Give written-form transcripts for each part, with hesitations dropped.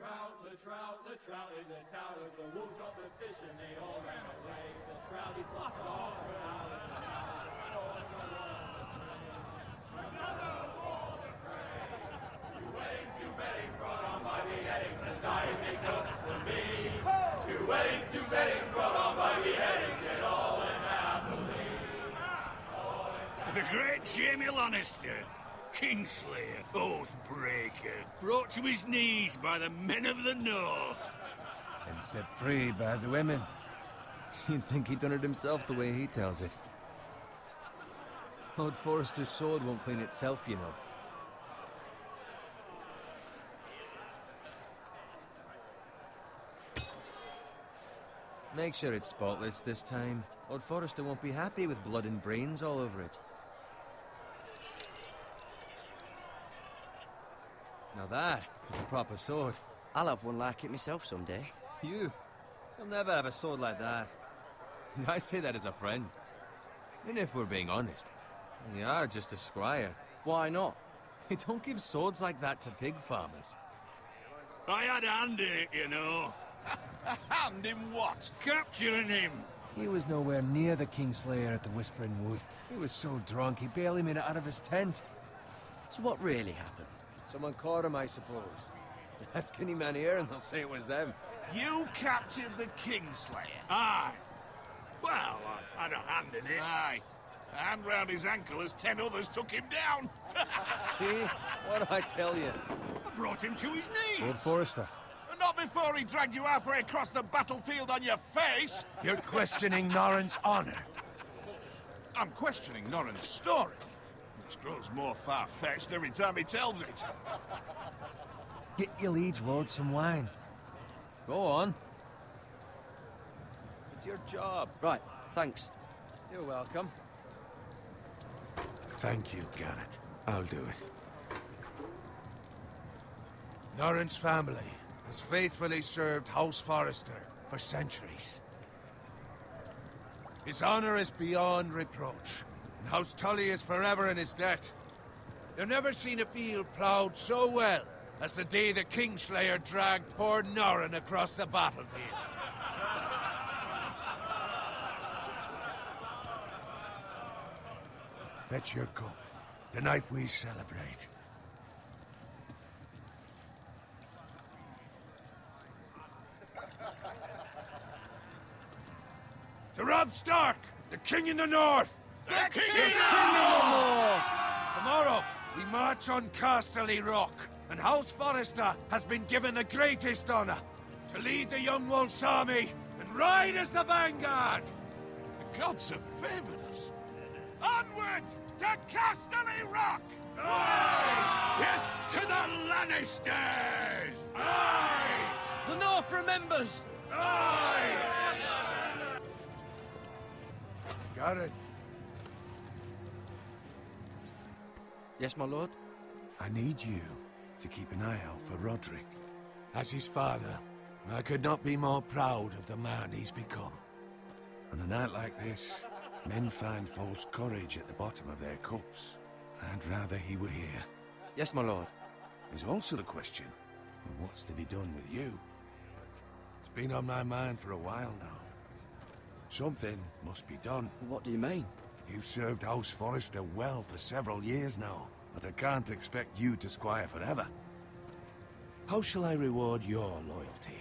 the trout in the towers. The wolves dropped the fish and they all ran away. The trout he flopped off for hours and hours. Another war to pray. Two weddings brought on by beheadings and dying make cups for me. Two weddings brought on by beheadings, yet all is happily. The great Jamie Lannister, Kingslayer, Oathbreaker, brought to his knees by the men of the North. And set free by the women. You'd think he'd done it himself the way he tells it. Lord Forrester's sword won't clean itself, you know. Make sure it's spotless this time. Lord Forrester won't be happy with blood and brains all over it. Now that is a proper sword. I'll have one like it myself someday. You'll never have a sword like that. I say that as a friend. And if we're being honest, you are just a squire. Why not? You don't give swords like that to pig farmers. I had a hand in it, you know. A hand in what? Capturing him. He was nowhere near the Kingslayer at the Whispering Wood. He was so drunk he barely made it out of his tent. So what really happened? Someone caught him, I suppose. Ask any man here and they'll say it was them. You captured the Kingslayer? Aye. Well, I had a hand in it. Aye. A hand round his ankle as 10 others took him down. See? What did I tell you? I brought him to his knees. Lord Forrester. Not before he dragged you halfway across the battlefield on your face. You're questioning Norrin's honor. I'm questioning Norrin's story, which grows more far-fetched every time he tells it. Get your liege lord some wine. Go on. It's your job. Right, thanks. You're welcome. Thank you, Garrett. I'll do it. Norrin's family has faithfully served House Forrester for centuries. His honor is beyond reproach, and House Tully is forever in his debt. You've never seen a field ploughed so well as the day the Kingslayer dragged poor Norrin across the battlefield. Fetch your cup. Tonight we celebrate. To Robb Stark, the King in the North! The King in the North! Tomorrow, we march on Casterly Rock, and House Forrester has been given the greatest honor to lead the Young Wolf's army and ride as the vanguard! The gods have favored us. Onward to Casterly Rock! Aye! Death to the Lannisters! Aye! The North remembers! Aye! Got it. Yes, my lord? I need you to keep an eye out for Roderick. As his father, I could not be more proud of the man he's become. On a night like this, men find false courage at the bottom of their cups. I'd rather he were here. Yes, my lord. There's also the question of what's to be done with you. It's been on my mind for a while now. Something must be done. What do you mean? You've served House Forrester well for several years now, but I can't expect you to squire forever. How shall I reward your loyalty?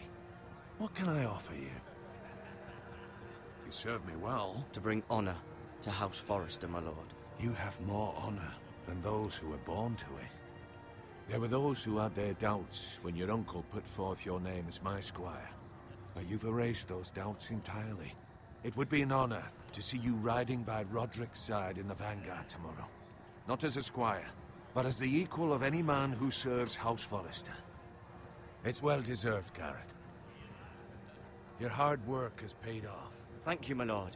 What can I offer you? You served me well. To bring honor to House Forrester, my lord. You have more honor than those who were born to it. There were those who had their doubts when your uncle put forth your name as my squire. But you've erased those doubts entirely. It would be an honor to see you riding by Roderick's side in the vanguard tomorrow. Not as a squire, but as the equal of any man who serves House Forrester. It's well deserved, Garrett. Your hard work has paid off. Thank you, my lord.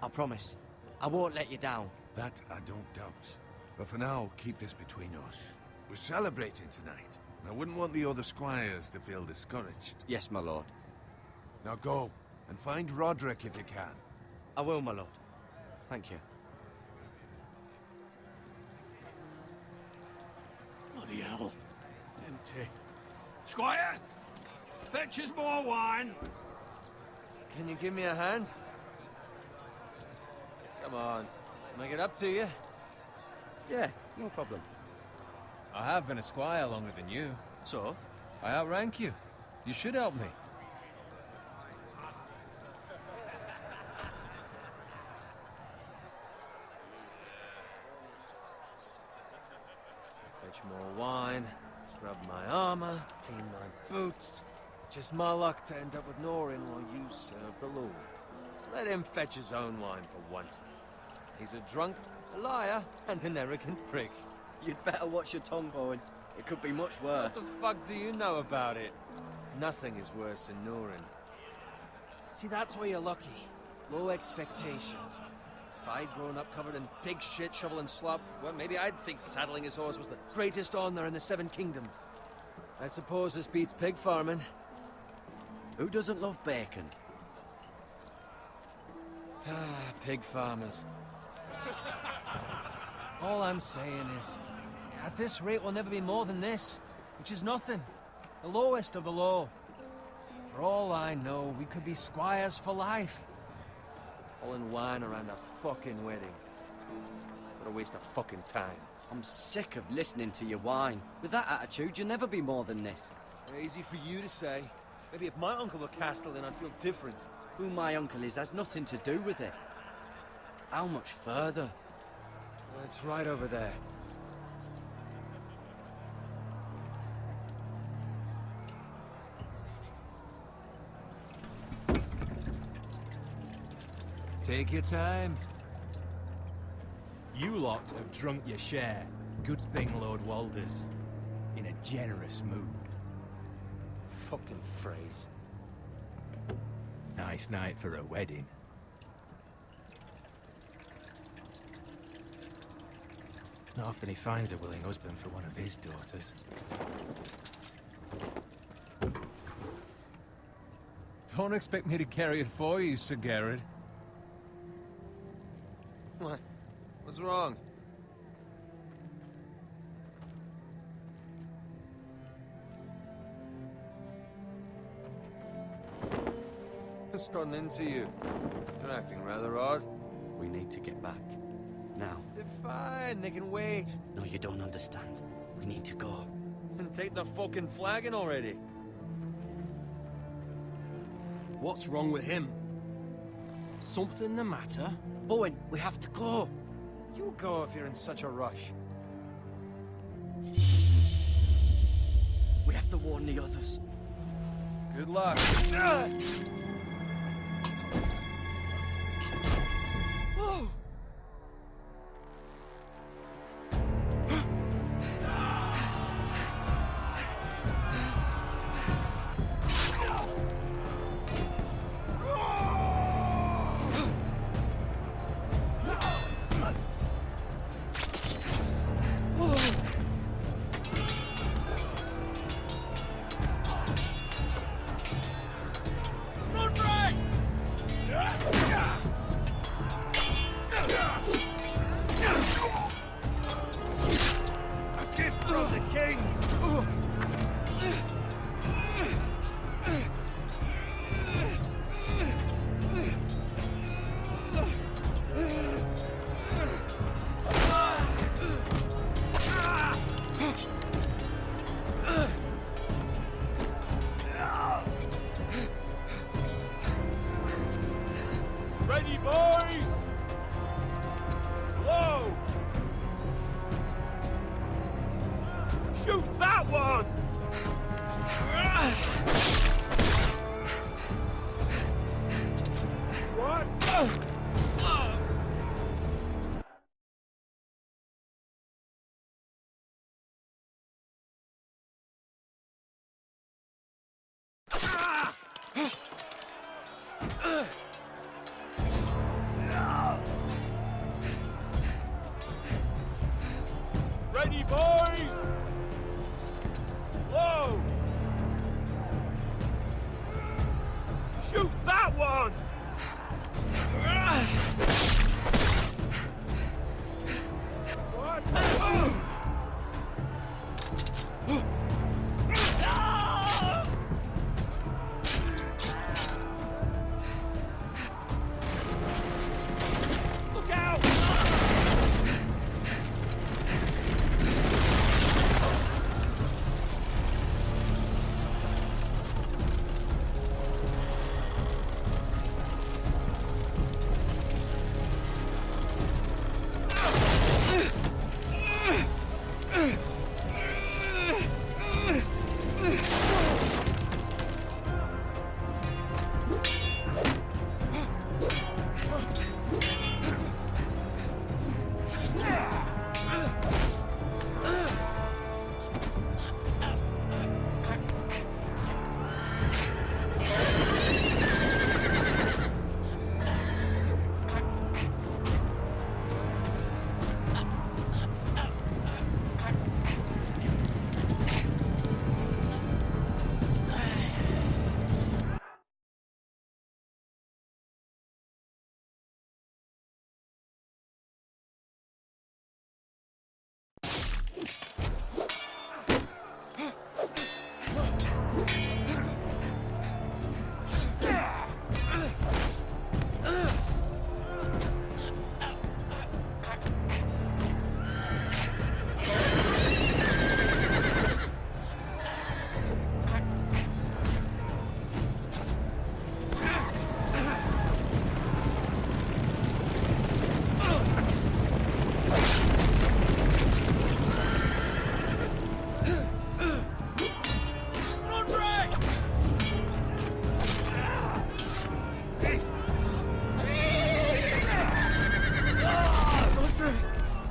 I promise. I won't let you down. That I don't doubt. But for now, keep this between us. We're celebrating tonight. I wouldn't want the other squires to feel discouraged. Yes, my lord. Now go, and find Roderick if you can. I will, my lord. Thank you. Bloody hell. Empty. Squire! Fetch us more wine. Can you give me a hand? Come on. Make it up to you. Yeah, no problem. I have been a squire longer than you. So? I outrank you. You should help me. Fetch more wine, scrub my armor, clean my boots. Just my luck to end up with Norin while you serve the Lord. Let him fetch his own wine for once. He's a drunk, a liar, and an arrogant prick. You'd better watch your tongue, Bowen. It could be much worse. What the fuck do you know about it? Nothing is worse than Norin. See, that's why you're lucky. Low expectations. If I'd grown up covered in pig shit, shovel and slop, well, maybe I'd think saddling his horse was the greatest honor in the Seven Kingdoms. I suppose this beats pig farming. Who doesn't love bacon? Ah, pig farmers. All I'm saying is, at this rate we'll never be more than this, which is nothing. The lowest of the low. For all I know, we could be squires for life. All in wine around a fucking wedding. What a waste of fucking time. I'm sick of listening to your whine. With that attitude, you'll never be more than this. Easy for you to say. Maybe if my uncle were Castellan, I'd feel different. Who my uncle is has nothing to do with it. How much further? Well, it's right over there. Take your time. You lot have drunk your share. Good thing Lord Walder's in a generous mood. Fucking phrase. Nice night for a wedding. Not often he finds a willing husband for one of his daughters. Don't expect me to carry it for you, Sir Garrett. What? What's wrong? What's gotten into you? You're acting rather odd. We need to get back. Now. They're fine, they can wait. No, you don't understand. We need to go. Then take the fucking flagon already. What's wrong with him? Something the matter? Bowen, we have to go. You go if you're in such a rush. We have to warn the others. Good luck. Ready, boys! Whoa! Shoot that one! What? Ready, boys! Whoa! Shoot that one!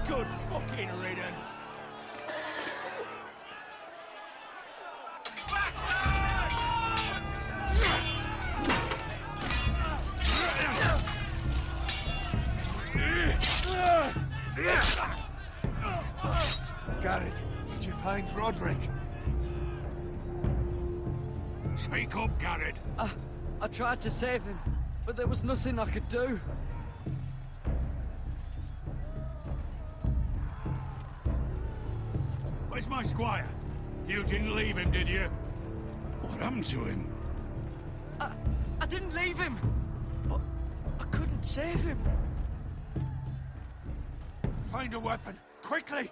Good fucking riddance. Garrett, did you find Roderick? Speak up, Garrett. I tried to save him, but there was nothing I could do. Where's my squire? You didn't leave him, did you? What happened to him? I didn't leave him, but I couldn't save him. Find a weapon, quickly!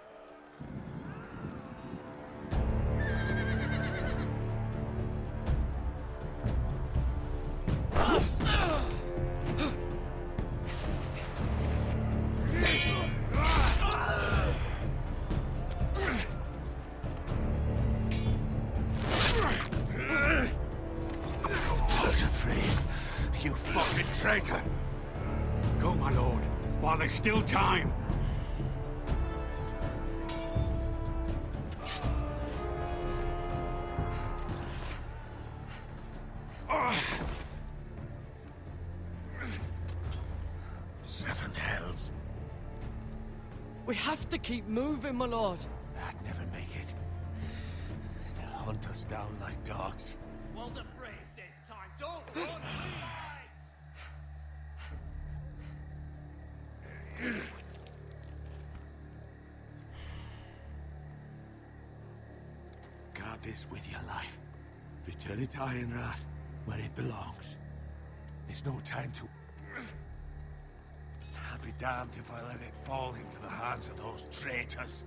You fucking traitor! Go, my lord, while there's still time. Seven hells. We have to keep moving, my lord. I'd never make it. They'll hunt us down like dogs. Well, the phrase says time. Don't run, Guard this with your life. Return it to Ironrath, where it belongs. There's no time to... I'll be damned if I let it fall into the hands of those traitors.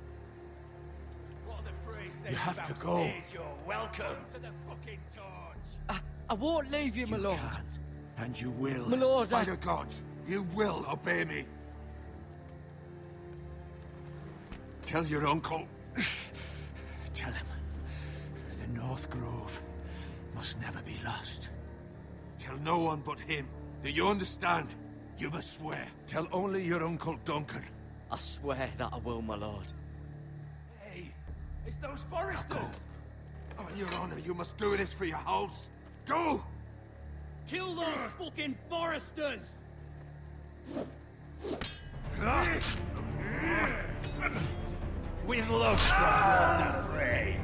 What the phrase says You have about to go. stage, you're welcome to the fucking torch. I won't leave you, my lord. Can, and you will. My lord, By the gods, you will obey me. Tell your uncle. Tell him. The North Grove must never be lost. Tell no one but him. Do you understand? You must swear. Tell only your Uncle Duncan. I swear that I will, my lord. Hey, it's those foresters. On your honor, you must do this for your house. Go! Kill those fucking foresters. With love from Lord the Frey.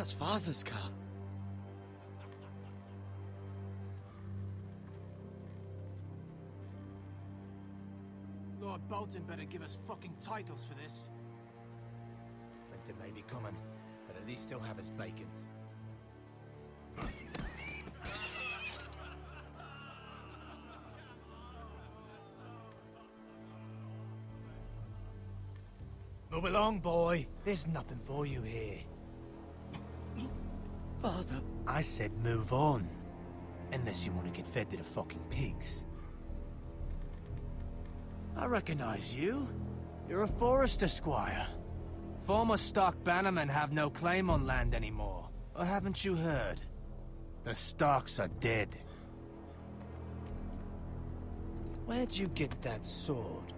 That's Father's car. Lord Bolton better give us fucking titles for this. Winter may be coming, but at least he'll have his bacon. Move along, boy. There's nothing for you here. Father. I said move on. Unless you want to get fed to the fucking pigs. I recognize you. You're a Forrester squire. Former Stark bannermen have no claim on land anymore. Or haven't you heard? The Starks are dead. Where'd you get that sword?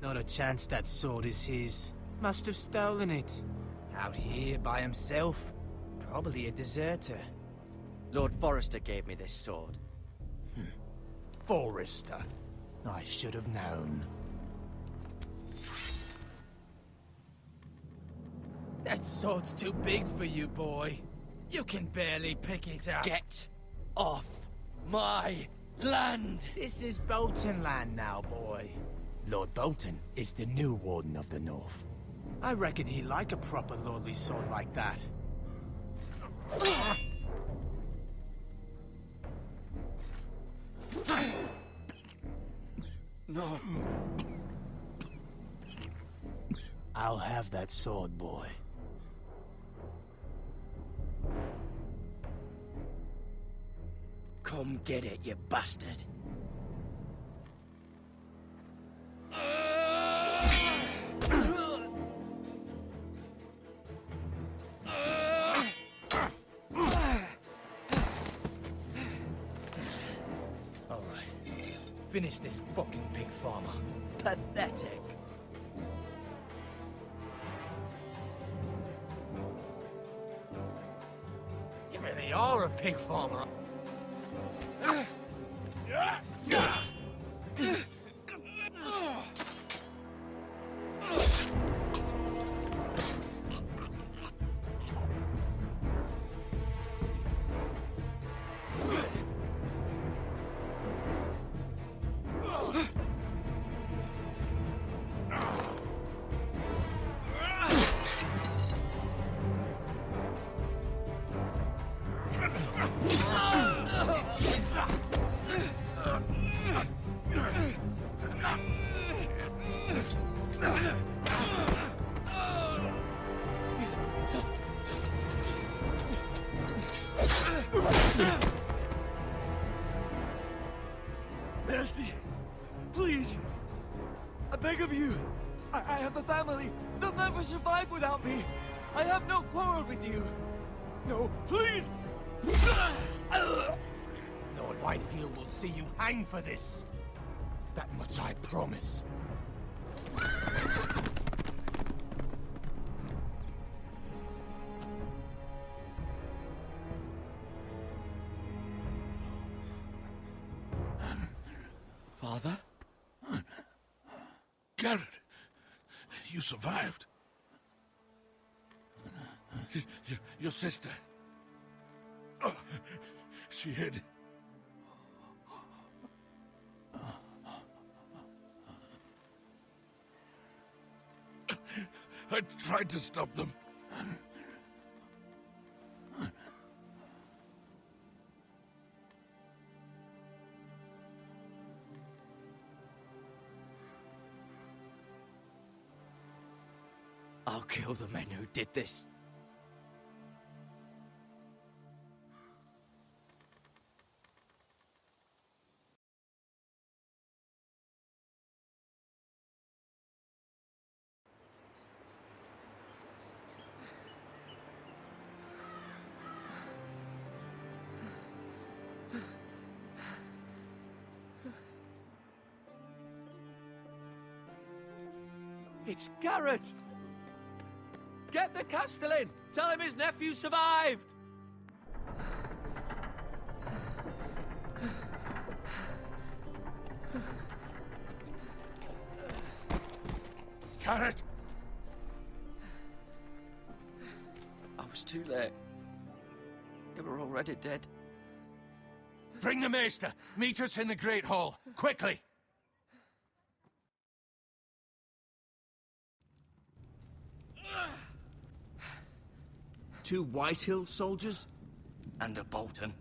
Not a chance that sword is his. Must have stolen it. Out here by himself. Probably a deserter. Lord Forrester gave me this sword. Forrester. I should have known. That sword's too big for you, boy. You can barely pick it up. Get off my land! This is Bolton land now, boy. Lord Bolton is the new Warden of the North. I reckon he'd like a proper lordly sword like that. No. I'll have that sword, boy. Come get it, you bastard. All right. Finish this fucking pig farmer. Pathetic. You really are a pig farmer. Mercy. Please. I beg of you. I have a family. They'll never survive without me. I have no quarrel with you. No, please. Lord Whitehill will see you hang for this. That much I promise. Father? Garrett, you survived. Your sister. Oh, she hid. I tried to stop them. I'll kill the men who did this. It's Garrett! Get the Castellan! Tell him his nephew survived! Garrett! was too late. They were already dead. Bring the Maester! Meet us in the Great Hall! Quickly! Two Whitehill soldiers? And a Bolton.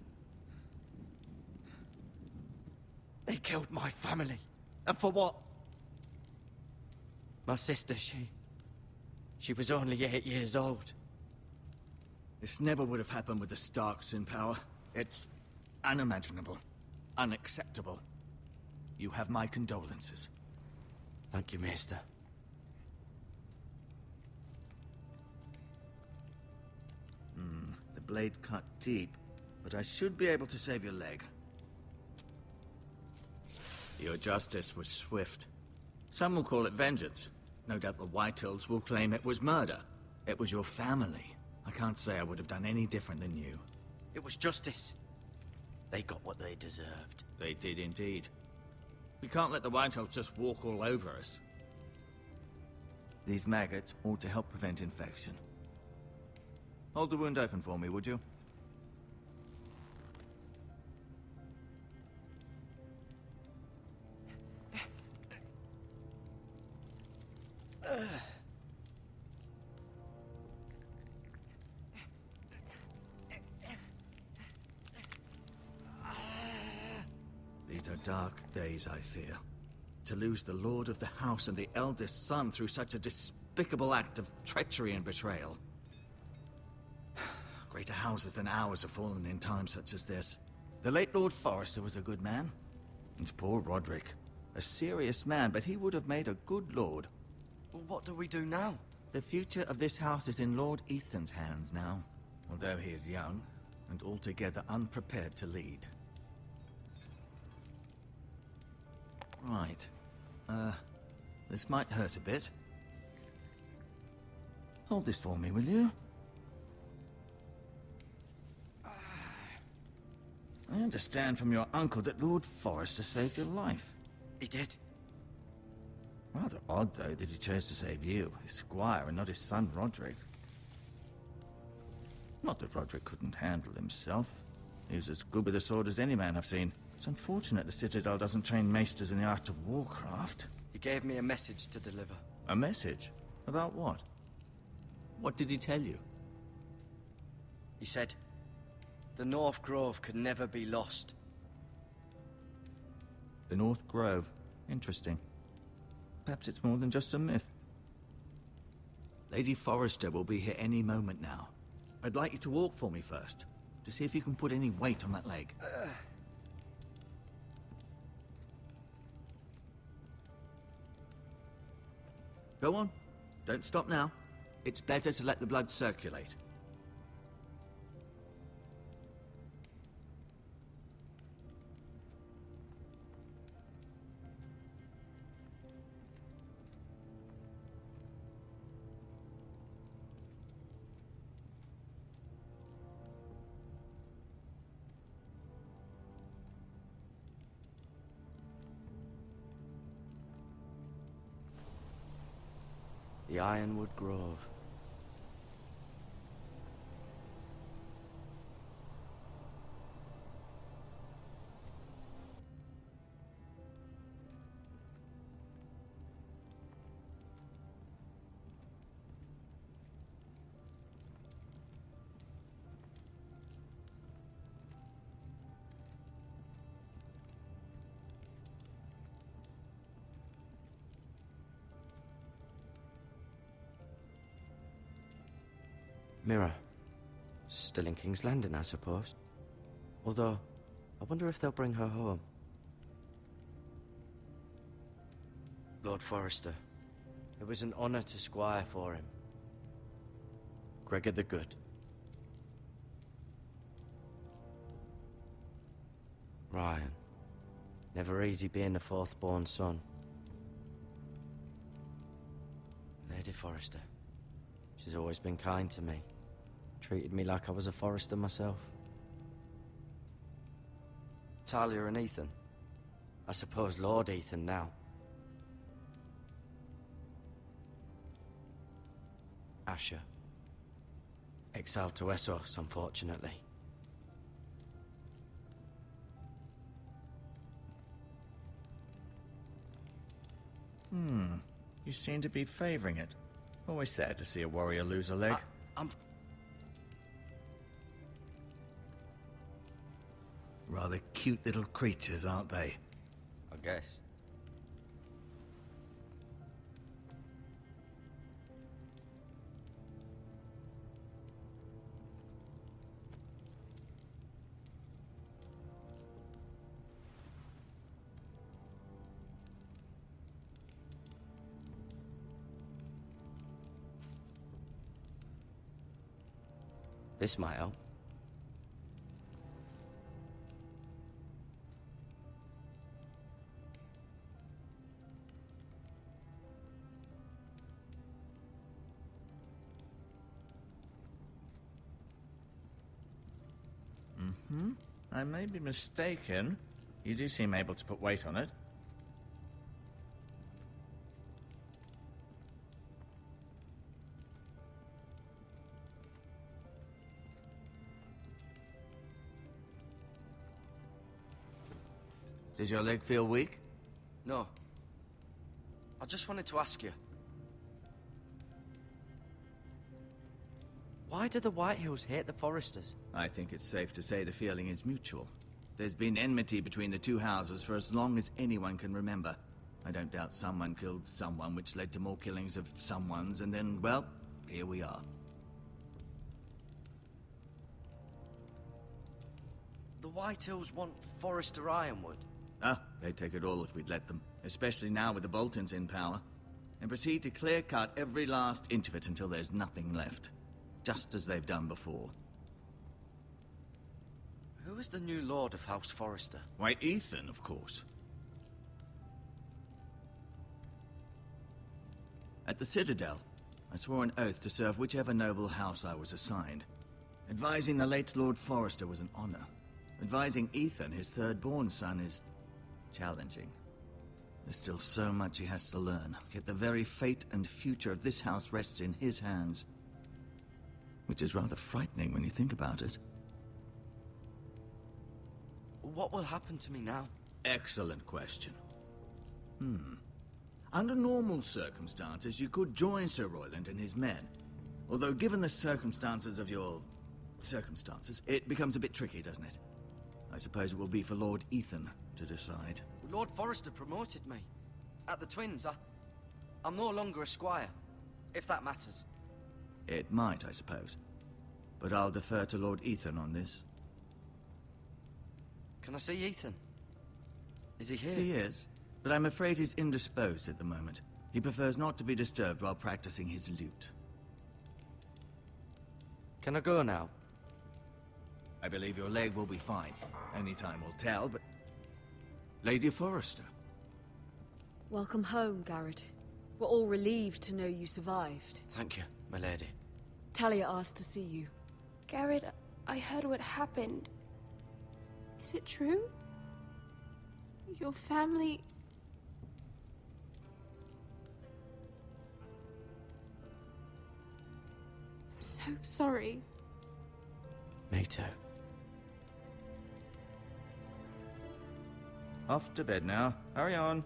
They killed my family. And for what? My sister, she was only 8 years old. This never would have happened with the Starks in power. It's unimaginable. Unacceptable. You have my condolences. Thank you, Maester. The blade cut deep, but I should be able to save your leg. Your justice was swift. Some will call it vengeance. No doubt the Whitehills will claim it was murder. It was your family. I can't say I would have done any different than you. It was justice. They got what they deserved. They did indeed. We can't let the Whitehills just walk all over us. These maggots ought to help prevent infection. Hold the wound open for me, would you? These are dark days, I fear. To lose the lord of the house and the eldest son through such a despicable act of treachery and betrayal. Greater houses than ours have fallen in times such as this. The late Lord Forrester was a good man. And poor Roderick. A serious man, but he would have made a good lord. Well, what do we do now? The future of this house is in Lord Ethan's hands now. Although he is young, and altogether unprepared to lead. Right. This might hurt a bit. Hold this for me, will you? I understand from your uncle that Lord Forrester saved your life. He did. Rather odd, though, that he chose to save you, his squire, and not his son Roderick. Not that Roderick couldn't handle himself. He was as good with a sword as any man I've seen. It's unfortunate the Citadel doesn't train maesters in the art of warcraft. He gave me a message to deliver. A message? About what? What did he tell you? He said, the North Grove could never be lost. The North Grove. Interesting. Perhaps it's more than just a myth. Lady Forrester will be here any moment now. I'd like you to walk for me first, to see if you can put any weight on that leg. Go on. Don't stop now. It's better to let the blood circulate. The Ironwood Grove. Mirror. Still in King's Landing, I suppose. Although, I wonder if they'll bring her home. Lord Forrester. It was an honor to squire for him. Gregor the Good. Ryan. Never easy being the fourth-born son. Lady Forrester. She's always been kind to me. Treated me like I was a Forrester myself. Talia and Ethan. I suppose Lord Ethan now. Asher. Exiled to Essos, unfortunately. You seem to be favoring it. Always sad to see a warrior lose a leg. I'm... Rather cute little creatures, aren't they? I guess. This might help. I may be mistaken. You do seem able to put weight on it. Does your leg feel weak? No. I just wanted to ask you. Why do the Whitehills hate the Foresters? I think it's safe to say the feeling is mutual. There's been enmity between the two houses for as long as anyone can remember. I don't doubt someone killed someone, which led to more killings of someones, and then, well, here we are. The Whitehills want Forester Ironwood. Ah, they'd take it all if we'd let them, especially now with the Boltons in power, and proceed to clear-cut every last inch of it until there's nothing left. Just as they've done before. Who is the new Lord of House Forester? Why, Ethan, of course. At the Citadel, I swore an oath to serve whichever noble house I was assigned. Advising the late Lord Forester was an honor. Advising Ethan, his third-born son, is challenging. There's still so much he has to learn, yet the very fate and future of this house rests in his hands. Which is rather frightening when you think about it. What will happen to me now? Excellent question. Under normal circumstances, you could join Sir Royland and his men. Although given the circumstances of your... circumstances, it becomes a bit tricky, doesn't it? I suppose it will be for Lord Ethan to decide. Lord Forester promoted me. At the Twins, I'm no longer a squire, if that matters. It might, I suppose. But I'll defer to Lord Ethan on this. Can I see Ethan? Is he here? He is, but I'm afraid he's indisposed at the moment. He prefers not to be disturbed while practicing his lute. Can I go now? I believe your leg will be fine. Only time will tell, but... Lady Forrester. Welcome home, Garrett. We're all relieved to know you survived. Thank you, my lady. Talia asked to see you. Garrett, I heard what happened. Is it true? Your family... I'm so sorry. Me too. Off to bed now. Hurry on.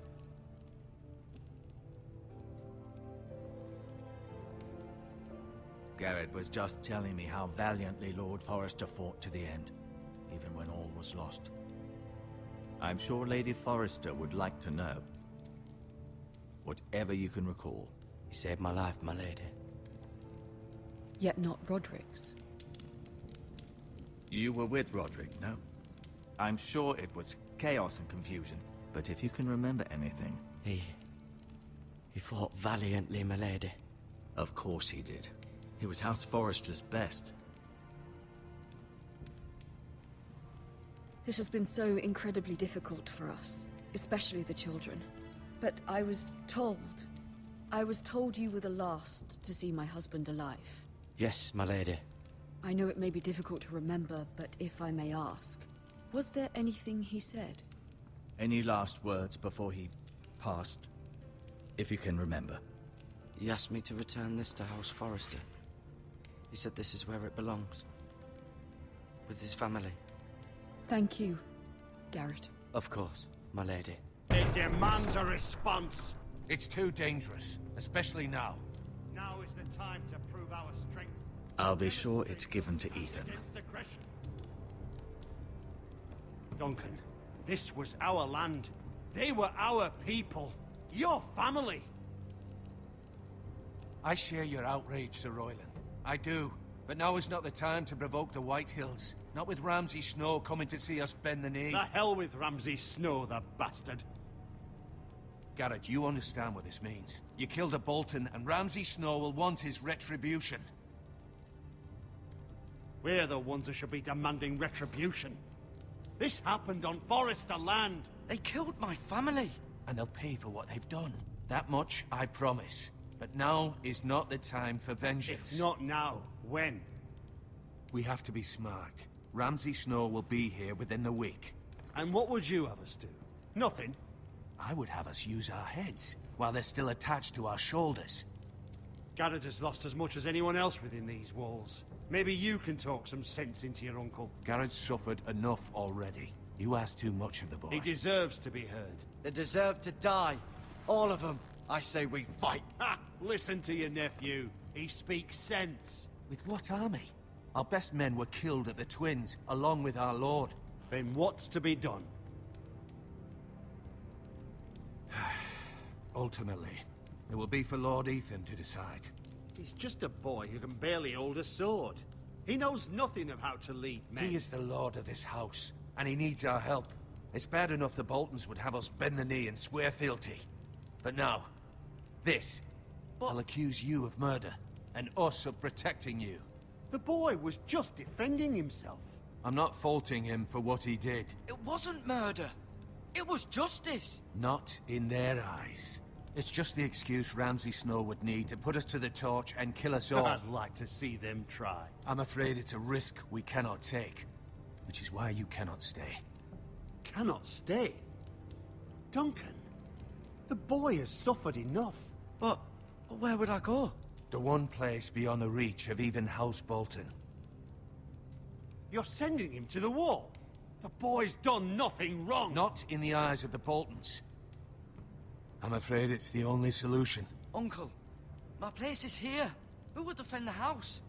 Garrett was just telling me how valiantly Lord Forrester fought to the end, even when all was lost. I'm sure Lady Forrester would like to know. Whatever you can recall. He saved my life, my lady. Yet not Roderick's. You were with Roderick, no? I'm sure it was chaos and confusion, but if you can remember anything... He fought valiantly, my lady. Of course he did. He was House Forrester's best. This has been so incredibly difficult for us, especially the children. But I was told you were the last to see my husband alive. Yes, my lady. I know it may be difficult to remember, but if I may ask, was there anything he said? Any last words before he passed? If you can remember. He asked me to return this to House Forrester. He said this is where it belongs. With his family. Thank you, Garrett. Of course, my lady. It demands a response. It's too dangerous, especially now. Now is the time to prove our strength. I'll be sure it's given to Ethan. Against aggression. Duncan, this was our land. They were our people. Your family. I share your outrage, Sir Royland. I do. But now is not the time to provoke the White Hills. Not with Ramsay Snow coming to see us bend the knee. The hell with Ramsay Snow, the bastard. Garrett, you understand what this means. You killed a Bolton, and Ramsay Snow will want his retribution. We're the ones that should be demanding retribution. This happened on Forester land. They killed my family. And they'll pay for what they've done. That much, I promise. But now is not the time for vengeance. If not now, when? We have to be smart. Ramsay Snow will be here within the week. And what would you have us do? Nothing? I would have us use our heads, while they're still attached to our shoulders. Garrett has lost as much as anyone else within these walls. Maybe you can talk some sense into your uncle. Garrett's suffered enough already. You ask too much of the boy. He deserves to be heard. They deserve to die. All of them. I say we fight. Ha! Listen to your nephew. He speaks sense. With what army? Our best men were killed at the Twins, along with our lord. Then what's to be done? Ultimately, it will be for Lord Ethan to decide. He's just a boy who can barely hold a sword. He knows nothing of how to lead men. He is the lord of this house, and he needs our help. It's bad enough the Boltons would have us bend the knee and swear fealty. But now, this. I'll accuse you of murder, and us of protecting you. The boy was just defending himself. I'm not faulting him for what he did. It wasn't murder. It was justice. Not in their eyes. It's just the excuse Ramsay Snow would need to put us to the torch and kill us all. I'd like to see them try. I'm afraid it's a risk we cannot take, which is why you cannot stay. Cannot stay? Duncan, the boy has suffered enough. But where would I go? The one place beyond the reach of even House Bolton. You're sending him to the wall? The boy's done nothing wrong. Not in the eyes of the Boltons. I'm afraid it's the only solution. Uncle, my place is here. Who will defend the house?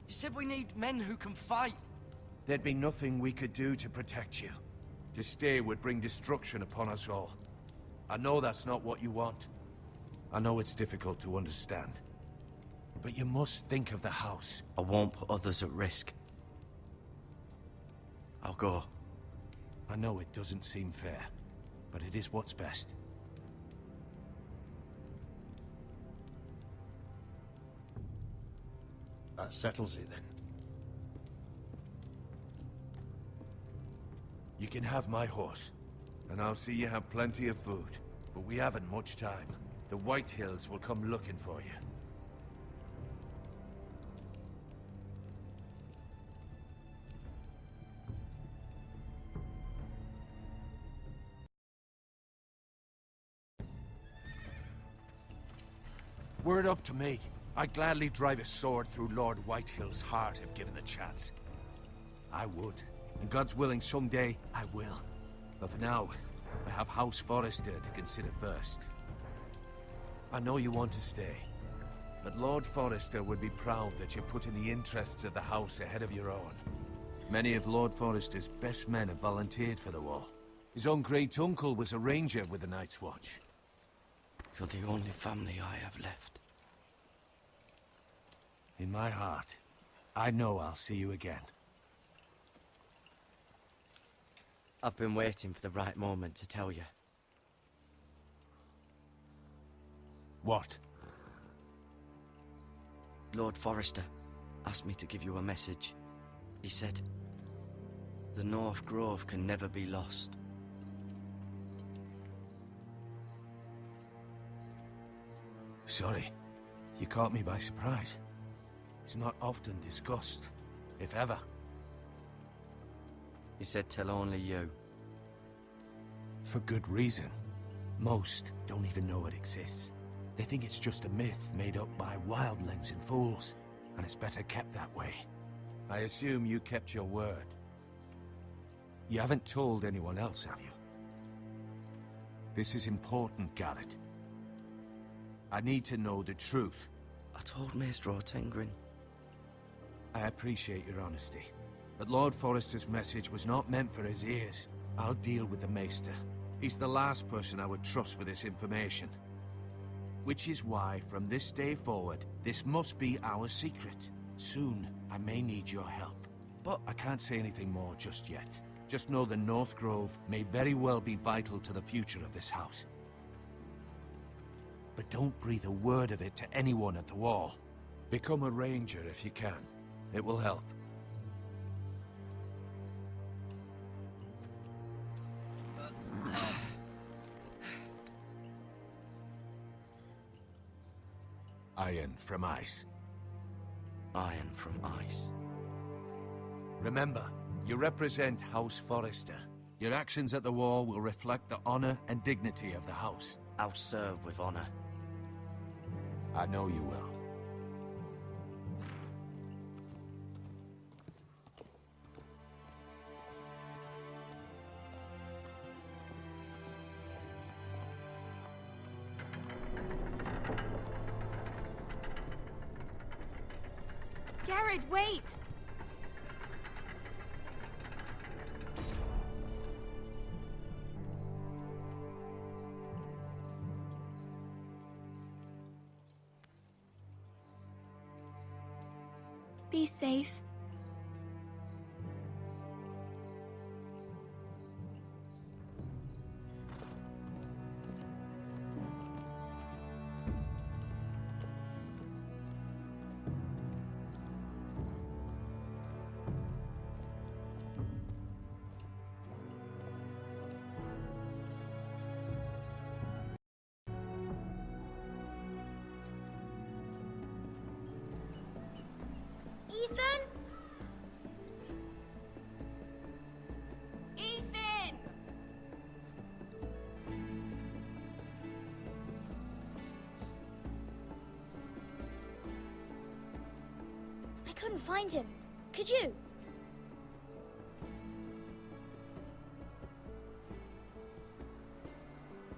You said we need men who can fight. There'd be nothing we could do to protect you. To stay would bring destruction upon us all. I know that's not what you want. I know it's difficult to understand. But you must think of the house. I won't put others at risk. I'll go. I know it doesn't seem fair, but it is what's best. That settles it then. You can have my horse, and I'll see you have plenty of food. But we haven't much time. The White Hills will come looking for you. Were it up to me, I'd gladly drive a sword through Lord Whitehill's heart if given the chance. I would. And God's willing, someday I will. But for now, I have House Forester to consider first. I know you want to stay, but Lord Forester would be proud that you're putting the interests of the house ahead of your own. Many of Lord Forester's best men have volunteered for the war. His own great-uncle was a ranger with the Night's Watch. You're the only family I have left. In my heart, I know I'll see you again. I've been waiting for the right moment to tell you. What? Lord Forester asked me to give you a message. He said, the North Grove can never be lost. Sorry, you caught me by surprise. It's not often discussed, if ever. He said tell only you. For good reason. Most don't even know it exists. They think it's just a myth made up by wildlings and fools. and it's better kept that way. I assume you kept your word. You haven't told anyone else, have you? This is important, Garrett. I need to know the truth. I told Maester Ortengrin. I appreciate your honesty, but Lord Forrester's message was not meant for his ears. I'll deal with the Maester. He's the last person I would trust with this information. Which is why, from this day forward, this must be our secret. Soon, I may need your help. But I can't say anything more just yet. Just know the North Grove may very well be vital to the future of this house. But don't breathe a word of it to anyone at the Wall. Become a ranger if you can. It will help. Iron from ice. Iron from ice. Remember, you represent House Forrester. Your actions at the Wall will reflect the honor and dignity of the house. I'll serve with honor. I know you will. Garrett, wait! Be safe. Ethan? Ethan! I couldn't find him. Could you?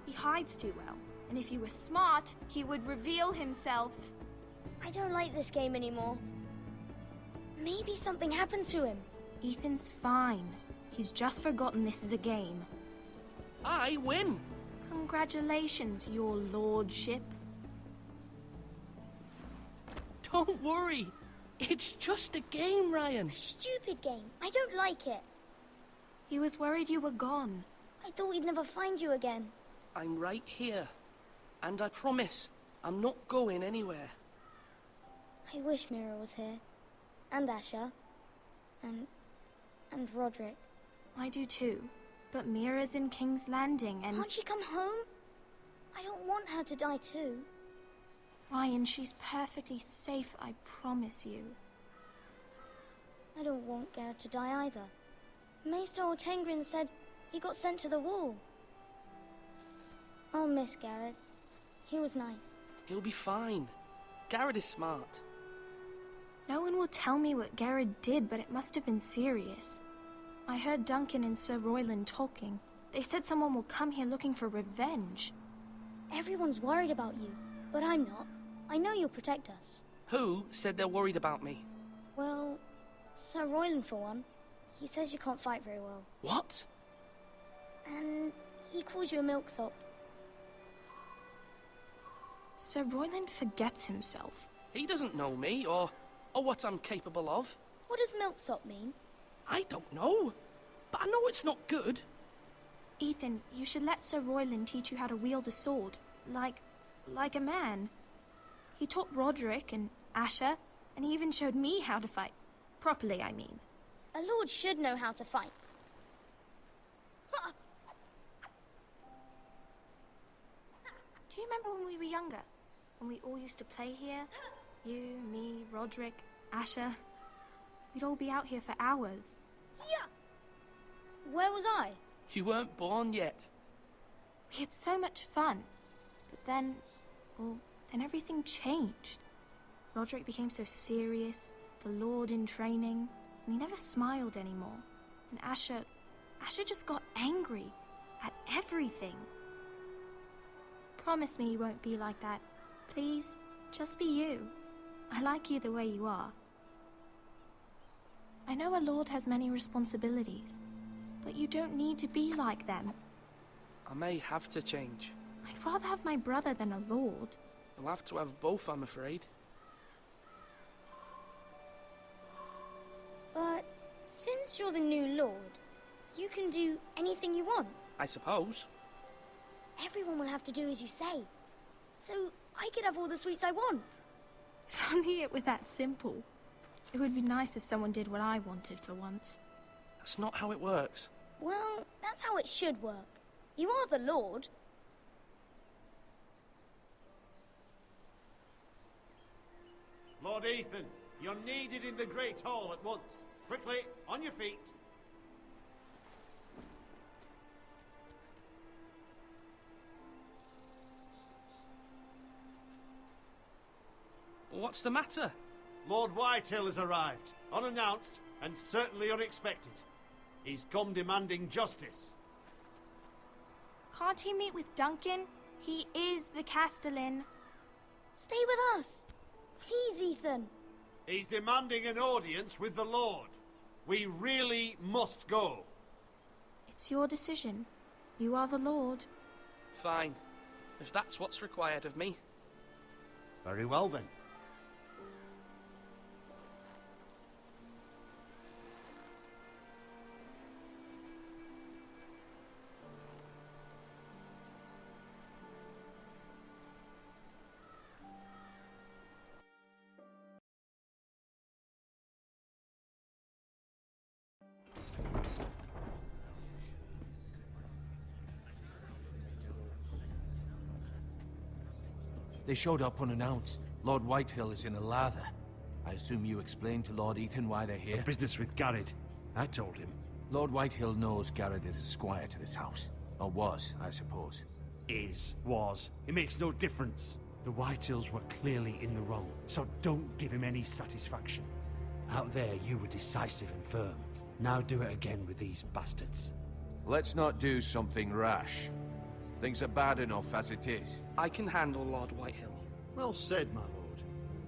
He hides too well, and if he were smart, he would reveal himself. I don't like this game anymore. Maybe something happened to him. Ethan's fine. He's just forgotten this is a game. I win! Congratulations, your lordship. Don't worry. It's just a game, Ryan. Stupid game. I don't like it. He was worried you were gone. I thought we'd never find you again. I'm right here. And I promise, I'm not going anywhere. I wish Mira was here. And Asher. And Roderick. I do too. But Mira's in King's Landing and... Can't she come home? I don't want her to die too. Ryan, she's perfectly safe, I promise you. I don't want Garrett to die either. Maester Ortengrin said he got sent to the Wall. I'll miss Garrett. He was nice. He'll be fine. Garrett is smart. No one will tell me what Garrett did, but it must have been serious. I heard Duncan and Sir Royland talking. They said someone will come here looking for revenge. Everyone's worried about you, but I'm not. I know you'll protect us. Who said they're worried about me? Well, Sir Royland for one. He says you can't fight very well. What? And he calls you a milksop. Sir Royland forgets himself. He doesn't know me, or what I'm capable of. What does milksop mean? I don't know, but I know it's not good. Ethan, you should let Sir Royland teach you how to wield a sword. Like a man. He taught Roderick and Asher, and he even showed me how to fight. Properly, I mean. A lord should know how to fight. Do you remember when we were younger? When we all used to play here? You, me, Roderick, Asher. We'd all be out here for hours. Yeah. Where was I? You weren't born yet. We had so much fun. But then, well, then everything changed. Roderick became so serious, the Lord in training, and he never smiled anymore. And Asher just got angry at everything. Promise me you won't be like that. Please, just be you. I like you the way you are. I know a lord has many responsibilities, but you don't need to be like them. I may have to change. I'd rather have my brother than a lord. I'll have to have both, I'm afraid. But since you're the new lord, you can do anything you want. I suppose. Everyone will have to do as you say. So I could have all the sweets I want. If only it were that simple. It would be nice if someone did what I wanted for once. That's not how it works. Well, that's how it should work. You are the lord. Lord Ethan, you're needed in the Great Hall at once. Quickly, on your feet. What's the matter? Lord Whitehill has arrived, unannounced and certainly unexpected. He's come demanding justice. Can't he meet with Duncan? He is the Castellan. Stay with us. Please, Ethan. He's demanding an audience with the Lord. We really must go. It's your decision. You are the Lord. Fine. If that's what's required of me. Very well then. They showed up unannounced. Lord Whitehill is in a lather. I assume you explained to Lord Ethan why they're here? A business with Garrett. I told him. Lord Whitehill knows Garrett is a squire to this house. Or was, I suppose. Was. It makes no difference. The Whitehills were clearly in the wrong, so don't give him any satisfaction. Out there, you were decisive and firm. Now do it again with these bastards. Let's not do something rash. Things are bad enough as it is. I can handle Lord Whitehill. Well said, my lord.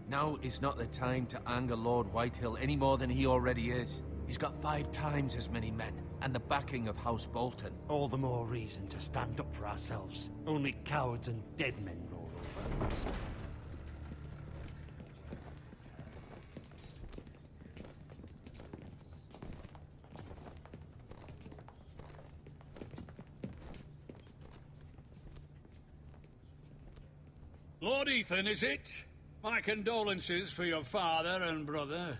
Now is not the time to anger Lord Whitehill any more than he already is. He's got 5 times as many men, and the backing of House Bolton. All the more reason to stand up for ourselves. Only cowards and dead men roll over. Lord Ethan, is it? My condolences for your father and brother.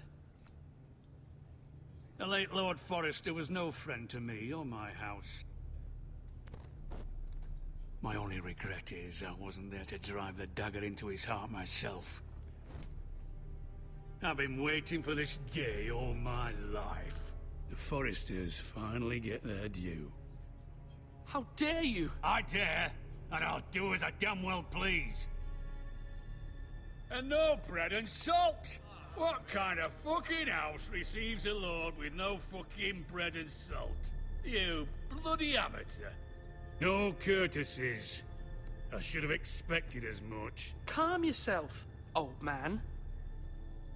The late Lord Forrester was no friend to me or my house. My only regret is I wasn't there to drive the dagger into his heart myself. I've been waiting for this day all my life. The Forresters finally get their due. How dare you! I dare, and I'll do as I damn well please. And no bread and salt! What kind of fucking house receives a lord with no fucking bread and salt? You bloody amateur. No courtesies. I should have expected as much. Calm yourself, old man.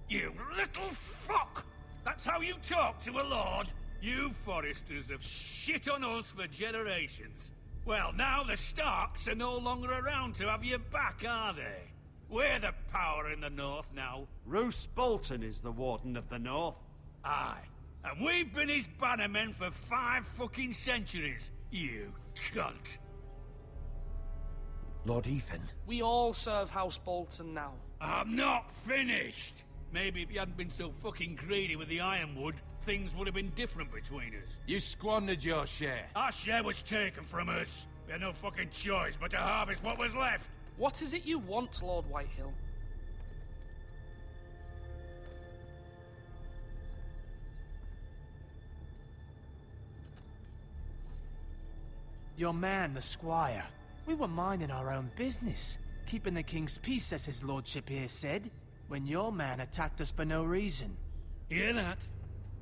You little fuck! That's how you talk to a lord? You Forresters have shit on us for generations. Well, now the Starks are no longer around to have your back, are they? We're the power in the north now. Roose Bolton is the Warden of the North. Aye. And we've been his bannermen for 5 fucking centuries, you cunt. Lord Ethan. We all serve House Bolton now. I'm not finished. Maybe if you hadn't been so fucking greedy with the ironwood, things would have been different between us. You squandered your share. Our share was taken from us. We had no fucking choice but to harvest what was left. What is it you want, Lord Whitehill? Your man, the squire. We were minding our own business. Keeping the king's peace, as his lordship here said. when your man attacked us for no reason. Hear that?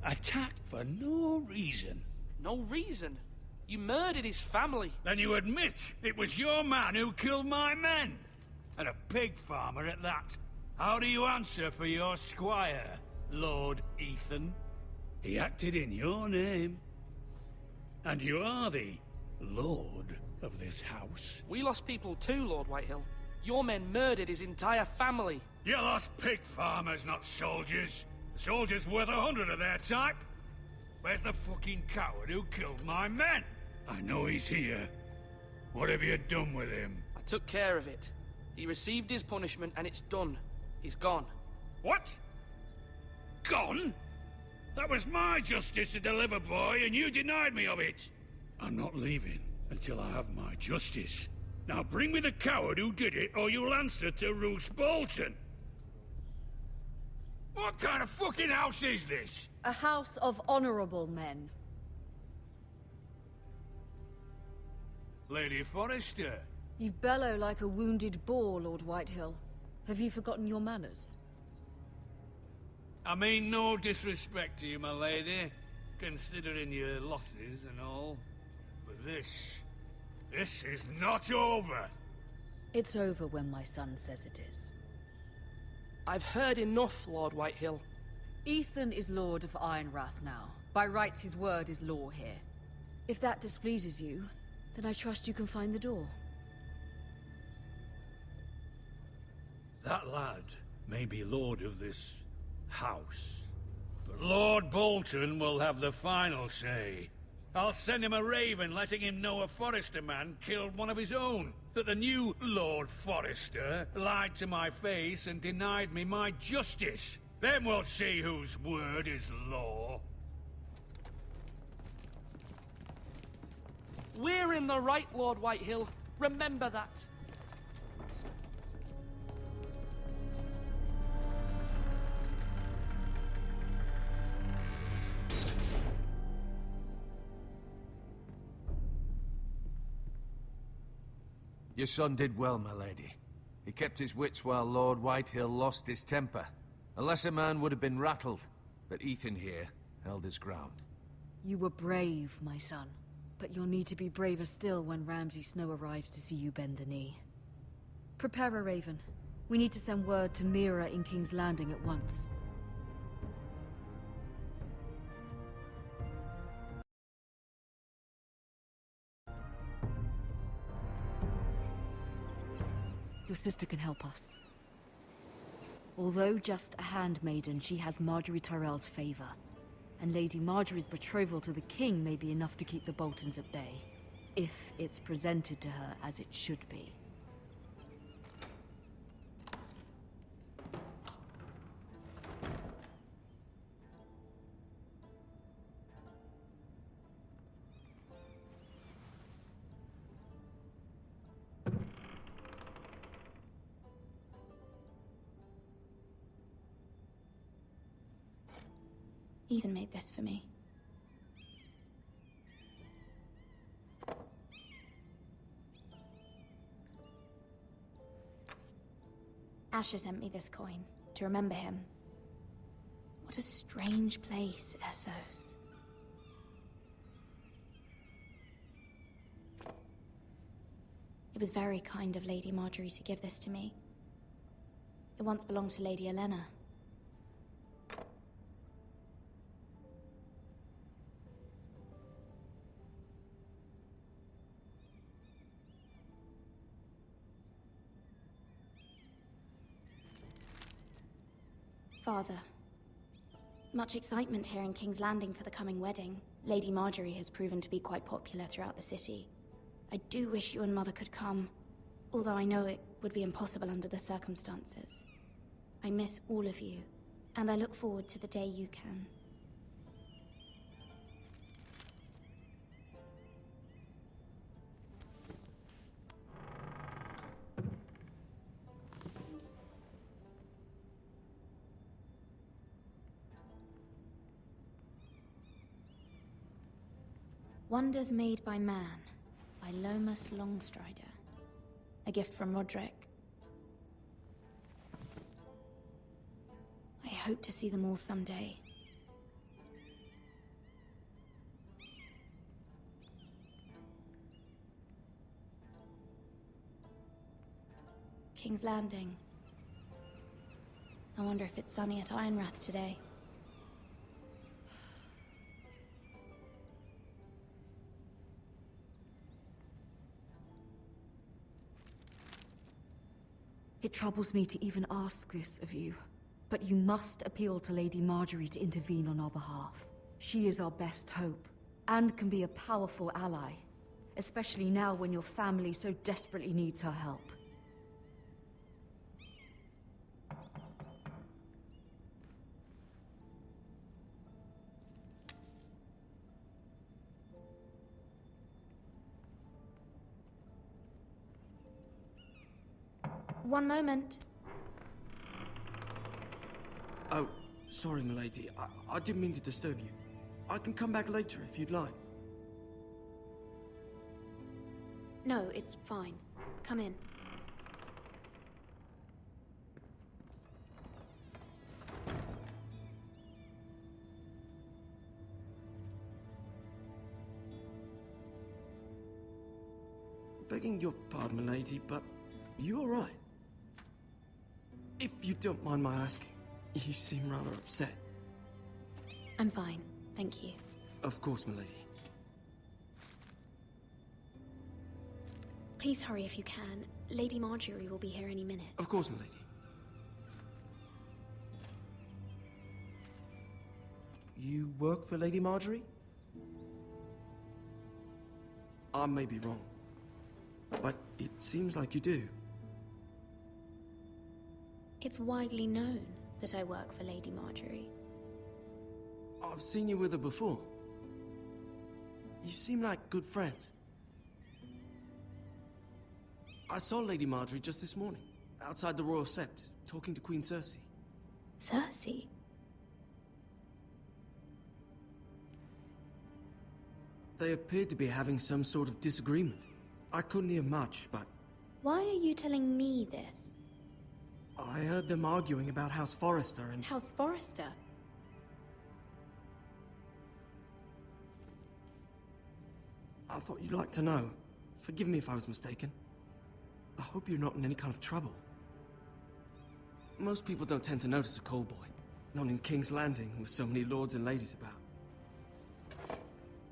Attacked for no reason. No reason? You murdered his family. Then you admit it was your man who killed my men. And a pig farmer at that. How do you answer for your squire, Lord Ethan? He acted in your name. And you are the lord of this house. We lost people too, Lord Whitehill. Your men murdered his entire family. You lost pig farmers, not soldiers. The soldiers worth 100 of their type. Where's the fucking coward who killed my men? I know he's here. What have you done with him? I took care of it. He received his punishment and it's done. He's gone. What? Gone? That was my justice to deliver, boy, and you denied me of it. I'm not leaving until I have my justice. Now bring me the coward who did it, or you'll answer to Roose Bolton. What kind of fucking house is this? A house of honorable men. Lady Forrester. You bellow like a wounded boar, Lord Whitehill. Have you forgotten your manners? I mean no disrespect to you, my lady, considering your losses and all. But this is not over. It's over when my son says it is. I've heard enough, Lord Whitehill. Ethan is Lord of Ironrath now. By rights, his word is law here. If that displeases you, then I trust you can find the door. That lad may be lord of this house, but Lord Bolton will have the final say. I'll send him a raven letting him know a Forrester man killed one of his own. That the new Lord Forrester lied to my face and denied me my justice. Then we'll see whose word is law. We're in the right, Lord Whitehill. Remember that. Your son did well, my lady. He kept his wits while Lord Whitehill lost his temper. A lesser man would have been rattled, but Ethan here held his ground. You were brave, my son. But you'll need to be braver still when Ramsay Snow arrives to see you bend the knee. Prepare a raven. We need to send word to Mira in King's Landing at once. Your sister can help us. Although just a handmaiden, she has Marjorie Tyrell's favor. And Lady Marjorie's betrothal to the king may be enough to keep the Boltons at bay. If it's presented to her as it should be. Ethan made this for me. Asher sent me this coin to remember him. What a strange place, Essos. It was very kind of Lady Marjorie to give this to me. It once belonged to Lady Elena. Father, much excitement here in King's Landing for the coming wedding. Lady Marjorie has proven to be quite popular throughout the city. I do wish you and Mother could come, although I know it would be impossible under the circumstances. I miss all of you, and I look forward to the day you can. Wonders Made by Man, by Lomas Longstrider. A gift from Roderick. I hope to see them all someday. King's Landing. I wonder if it's sunny at Ironrath today. It troubles me to even ask this of you, but you must appeal to Lady Marjorie to intervene on our behalf. She is our best hope, and can be a powerful ally, especially now when your family so desperately needs her help. One moment. Oh, sorry, milady. I didn't mean to disturb you. I can come back later if you'd like. No, it's fine. Come in. Begging your pardon, milady, but you all right? If you don't mind my asking, you seem rather upset. I'm fine, thank you. Of course, milady. Please hurry if you can. Lady Marjorie will be here any minute. Of course, milady. You work for Lady Marjorie? I may be wrong, but it seems like you do. It's widely known that I work for Lady Marjorie. I've seen you with her before. You seem like good friends. I saw Lady Marjorie just this morning, outside the Royal Sept, talking to Queen Cersei. Cersei? They appeared to be having some sort of disagreement. I couldn't hear much, but... Why are you telling me this? I heard them arguing about House Forrester and... House Forrester? I thought you'd like to know. Forgive me if I was mistaken. I hope you're not in any kind of trouble. Most people don't tend to notice a call boy. Not in King's Landing, with so many lords and ladies about.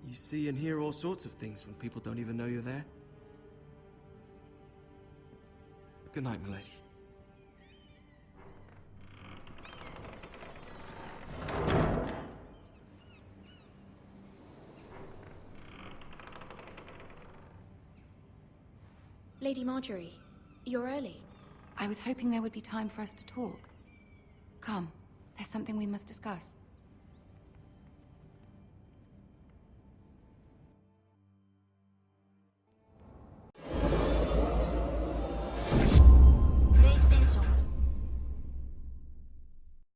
You see and hear all sorts of things when people don't even know you're there. Good night, milady. Lady Marjorie, you're early. I was hoping there would be time for us to talk. Come, there's something we must discuss.